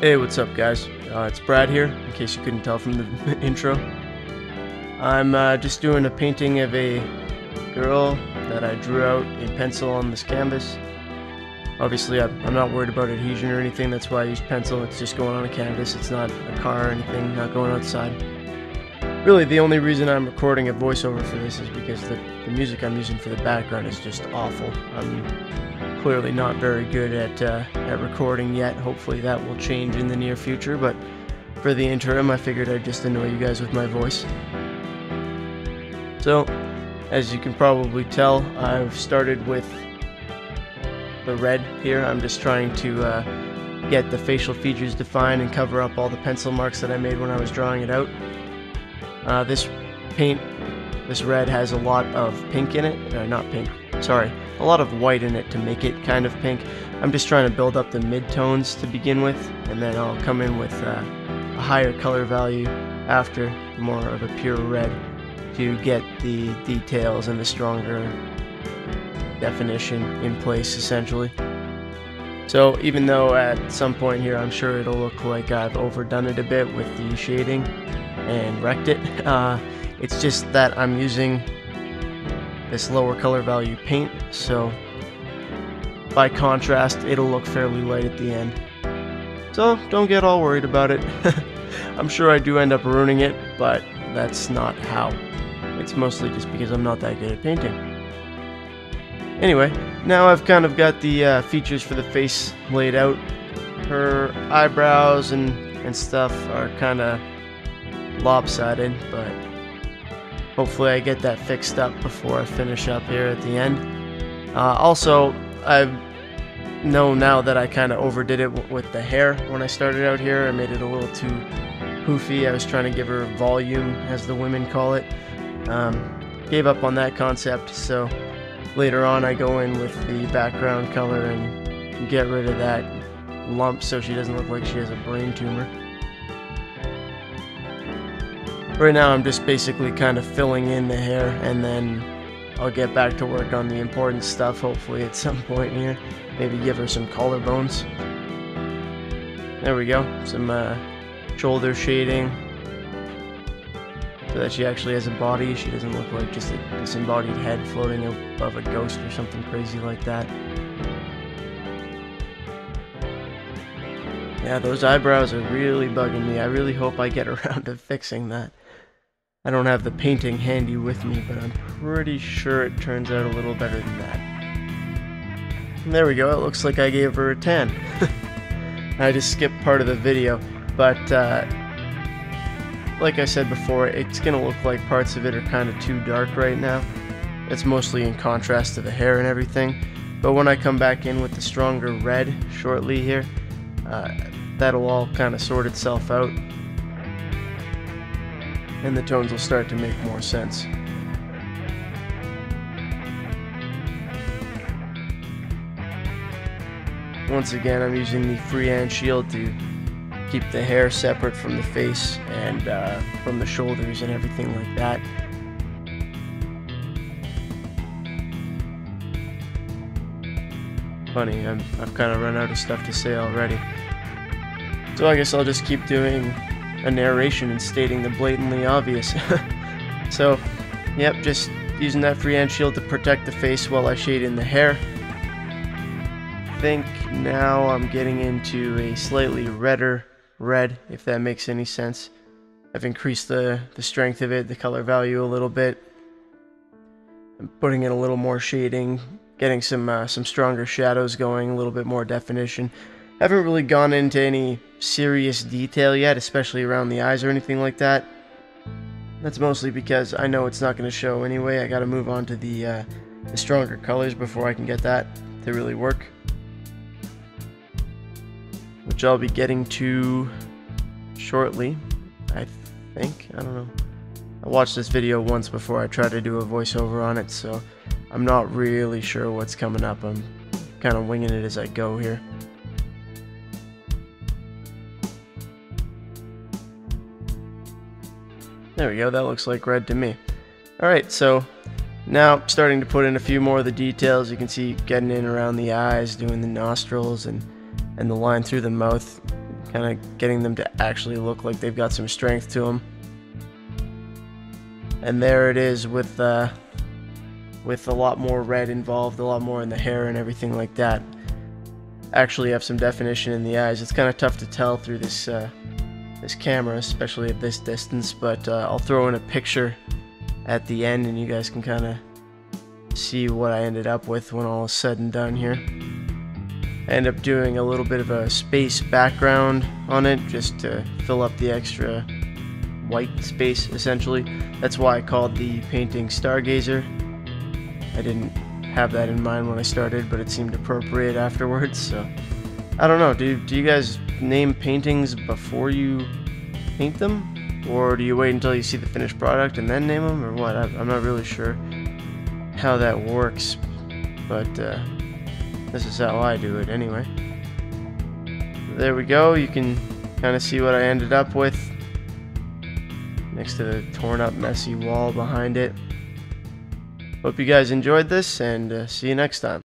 Hey, what's up guys? It's Brad here, in case you couldn't tell from the intro. I'm just doing a painting of a girl that I drew out in pencil on this canvas. Obviously, I'm not worried about adhesion or anything, that's why I use pencil. It's just going on a canvas, it's not a car or anything, not going outside. Really, the only reason I'm recording a voiceover for this is because the music I'm using for the background is just awful. I'm clearly not very good at recording yet. Hopefully that will change in the near future, but for the interim I figured I'd just annoy you guys with my voice. So, as you can probably tell, I've started with the red here. I'm just trying to get the facial features defined and cover up all the pencil marks that I made when I was drawing it out. This red has a lot of pink in it, a lot of white in it to make it kind of pink. I'm just trying to build up the mid-tones to begin with, and then I'll come in with a higher color value after, more of a pure red, to get the details and the stronger definition in place, essentially. So even though at some point here I'm sure it'll look like I've overdone it a bit with the shading and wrecked it, it's just that I'm using this lower color value paint, so by contrast it'll look fairly light at the end. So don't get all worried about it. I'm sure I do end up ruining it, but that's not how. It's mostly just because I'm not that good at painting. Anyway, now I've kind of got the features for the face laid out. Her eyebrows and stuff are kind of lopsided, but hopefully I get that fixed up before I finish up here at the end. Also, I know now that I kind of overdid it with the hair when I started out here. I made it a little too poofy. I was trying to give her volume, as the women call it. Gave up on that concept, so later on I go in with the background color and get rid of that lump so she doesn't look like she has a brain tumor. Right now I'm just basically kind of filling in the hair, and then I'll get back to work on the important stuff hopefully at some point here. Maybe give her some collarbones. There we go, some shoulder shading so that she actually has a body. She doesn't look like just a disembodied head floating above a ghost or something crazy like that. Yeah, those eyebrows are really bugging me. I really hope I get around to fixing that. I don't have the painting handy with me, but I'm pretty sure it turns out a little better than that. And there we go, it looks like I gave her a 10. I just skipped part of the video, but like I said before, it's gonna look like parts of it are kind of too dark right now. It's mostly in contrast to the hair and everything, but when I come back in with the stronger red shortly here, that'll all kind of sort itself out, and the tones will start to make more sense. Once again, I'm using the freehand shield to keep the hair separate from the face and from the shoulders and everything like that. Funny, I've kind of run out of stuff to say already. So I guess I'll just keep doing a narration and stating the blatantly obvious. So, yep, just using that freehand shield to protect the face while I shade in the hair. I think now I'm getting into a slightly redder red, if that makes any sense. I've increased the strength of it, the color value a little bit. I'm putting in a little more shading, getting some stronger shadows going, a little bit more definition. Haven't really gone into any serious detail yet, especially around the eyes or anything like that. That's mostly because I know it's not going to show anyway. I got to move on to the stronger colors before I can get that to really work, which I'll be getting to shortly, I think. I don't know. I watched this video once before I tried to do a voiceover on it, so I'm not really sure what's coming up. I'm kind of winging it as I go here. There we go, that looks like red to me. Alright, so now starting to put in a few more of the details. You can see getting in around the eyes, doing the nostrils and the line through the mouth. kind of getting them to actually look like they've got some strength to them. And there it is with a lot more red involved, a lot more in the hair and everything like that. Actually have some definition in the eyes. It's kind of tough to tell through this this camera, especially at this distance, but I'll throw in a picture at the end and you guys can kind of see what I ended up with when all is said and done here. I end up doing a little bit of a space background on it just to fill up the extra white space, essentially. That's why I called the painting Stargazer. I didn't have that in mind when I started, but it seemed appropriate afterwards, so I don't know. Do you guys name paintings before you paint them? Or do you wait until you see the finished product and then name them, or what? I'm not really sure how that works, but this is how I do it anyway. There we go. You can kind of see what I ended up with next to the torn up messy wall behind it. Hope you guys enjoyed this, and see you next time.